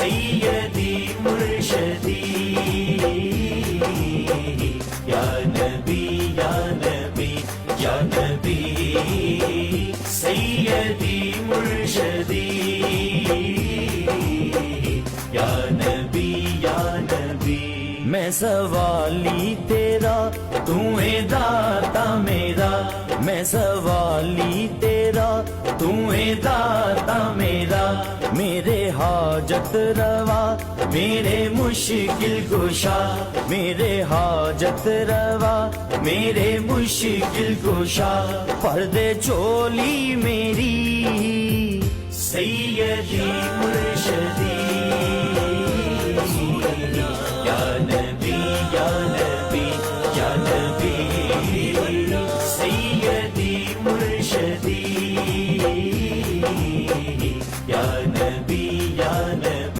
سیدی مرشدی یا نبی یا نبی یا نبی سیدی مرشدی یا نبی یا نبی میں سوالی تیرا تو ہے داتا میرا میں سوالی تیرا تو ہے داتا میرا میرے حاجت روا میرے مشکل کشا میرے حاجت روا میرے مشکل کشا پردے چولی میری سیدی مرشدی